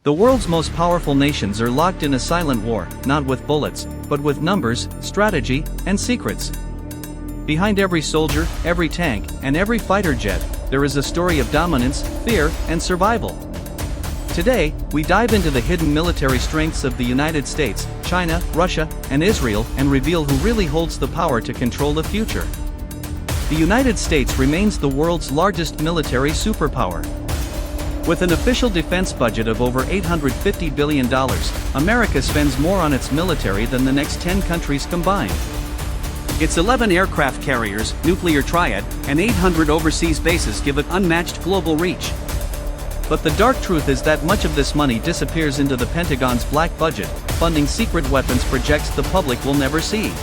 The world's most powerful nations are locked in a silent war, not with bullets, but with numbers, strategy, and secrets. Behind every soldier, every tank, and every fighter jet, there is a story of dominance, fear, and survival. Today, we dive into the hidden military strengths of the United States, China, Russia, and Israel, and reveal who really holds the power to control the future. The United States remains the world's largest military superpower. With an official defense budget of over $850 billion, America spends more on its military than the next 10 countries combined. Its 11 aircraft carriers, nuclear triad, and 800 overseas bases give it unmatched global reach. But the dark truth is that much of this money disappears into the Pentagon's black budget, funding secret weapons projects the public will never see.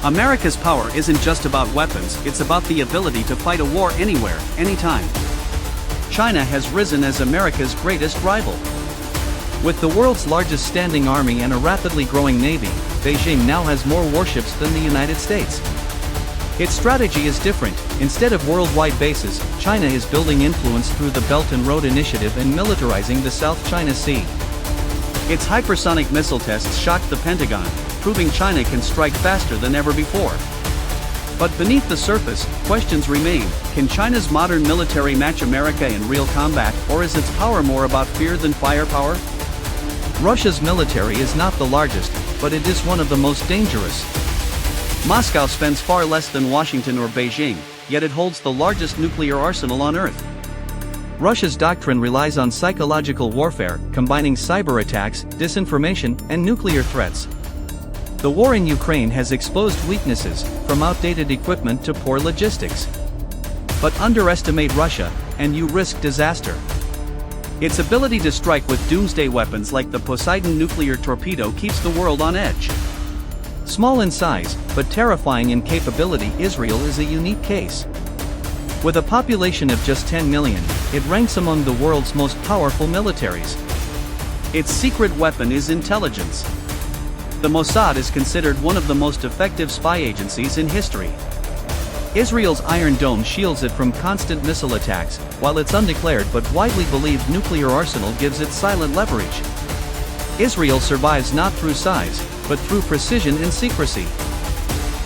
America's power isn't just about weapons, it's about the ability to fight a war anywhere, anytime. China has risen as America's greatest rival. With the world's largest standing army and a rapidly growing navy, Beijing now has more warships than the United States. Its strategy is different. Instead of worldwide bases, China is building influence through the Belt and Road Initiative and militarizing the South China Sea. Its hypersonic missile tests shocked the Pentagon, proving China can strike faster than ever before. But beneath the surface, questions remain. Can China's modern military match America in real combat, or is its power more about fear than firepower? Russia's military is not the largest, but it is one of the most dangerous. Moscow spends far less than Washington or Beijing, yet it holds the largest nuclear arsenal on Earth. Russia's doctrine relies on psychological warfare, combining cyber attacks, disinformation, and nuclear threats. The war in Ukraine has exposed weaknesses, from outdated equipment to poor logistics. But underestimate Russia, and you risk disaster. Its ability to strike with doomsday weapons like the Poseidon nuclear torpedo keeps the world on edge. Small in size, but terrifying in capability, Israel is a unique case. With a population of just 10 million, it ranks among the world's most powerful militaries. Its secret weapon is intelligence. The Mossad is considered one of the most effective spy agencies in history. Israel's Iron Dome shields it from constant missile attacks, while its undeclared but widely believed nuclear arsenal gives it silent leverage. Israel survives not through size, but through precision and secrecy.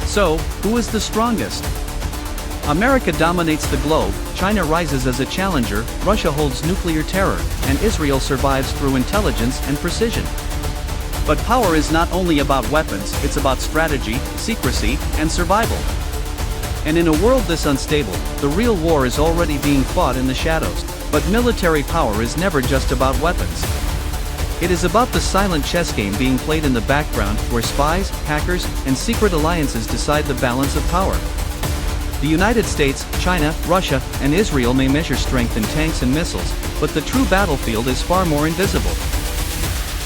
So, who is the strongest? America dominates the globe, China rises as a challenger, Russia holds nuclear terror, and Israel survives through intelligence and precision. But power is not only about weapons, it's about strategy, secrecy, and survival. And in a world this unstable, the real war is already being fought in the shadows. But military power is never just about weapons. It is about the silent chess game being played in the background, where spies, hackers, and secret alliances decide the balance of power. The United States, China, Russia, and Israel may measure strength in tanks and missiles, but the true battlefield is far more invisible.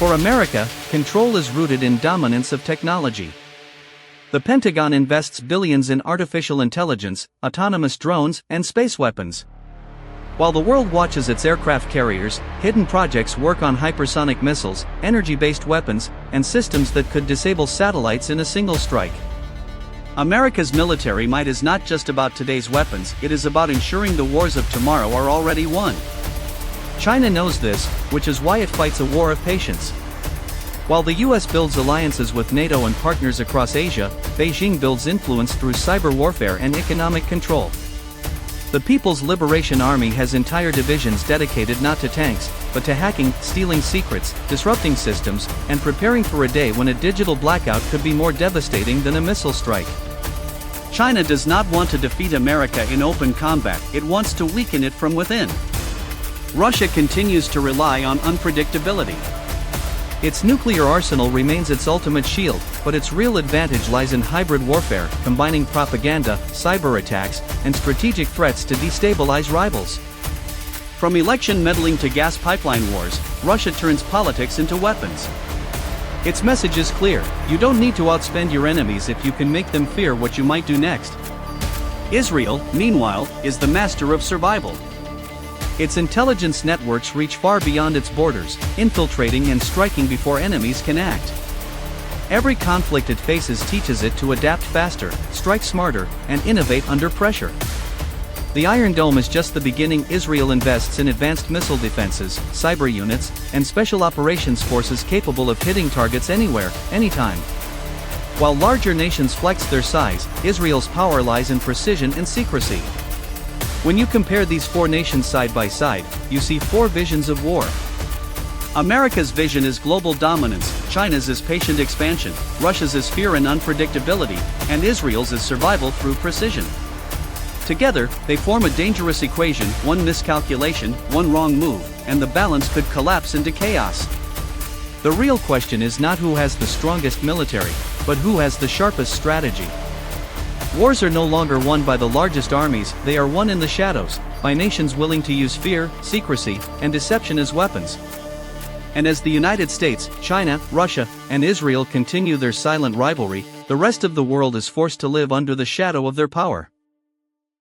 For America, control is rooted in dominance of technology. The Pentagon invests billions in artificial intelligence, autonomous drones, and space weapons. While the world watches its aircraft carriers, hidden projects work on hypersonic missiles, energy-based weapons, and systems that could disable satellites in a single strike. America's military might is not just about today's weapons, it is about ensuring the wars of tomorrow are already won. China knows this, which is why it fights a war of patience. While the US builds alliances with NATO and partners across Asia, Beijing builds influence through cyber warfare and economic control. The People's Liberation Army has entire divisions dedicated not to tanks, but to hacking, stealing secrets, disrupting systems, and preparing for a day when a digital blackout could be more devastating than a missile strike. China does not want to defeat America in open combat, it wants to weaken it from within. Russia continues to rely on unpredictability. Its nuclear arsenal remains its ultimate shield, but its real advantage lies in hybrid warfare, combining propaganda, cyber attacks, and strategic threats to destabilize rivals. From election meddling to gas pipeline wars, Russia turns politics into weapons. Its message is clear: you don't need to outspend your enemies if you can make them fear what you might do next. Israel, meanwhile, is the master of survival. Its intelligence networks reach far beyond its borders, infiltrating and striking before enemies can act. Every conflict it faces teaches it to adapt faster, strike smarter, and innovate under pressure. The Iron Dome is just the beginning. Israel invests in advanced missile defenses, cyber units, and special operations forces capable of hitting targets anywhere, anytime. While larger nations flex their size, Israel's power lies in precision and secrecy. When you compare these four nations side by side, you see four visions of war. America's vision is global dominance, China's is patient expansion, Russia's is fear and unpredictability, and Israel's is survival through precision. Together, they form a dangerous equation. One miscalculation, one wrong move, and the balance could collapse into chaos. The real question is not who has the strongest military, but who has the sharpest strategy. Wars are no longer won by the largest armies, they are won in the shadows, by nations willing to use fear, secrecy, and deception as weapons. And as the United States, China, Russia, and Israel continue their silent rivalry, the rest of the world is forced to live under the shadow of their power.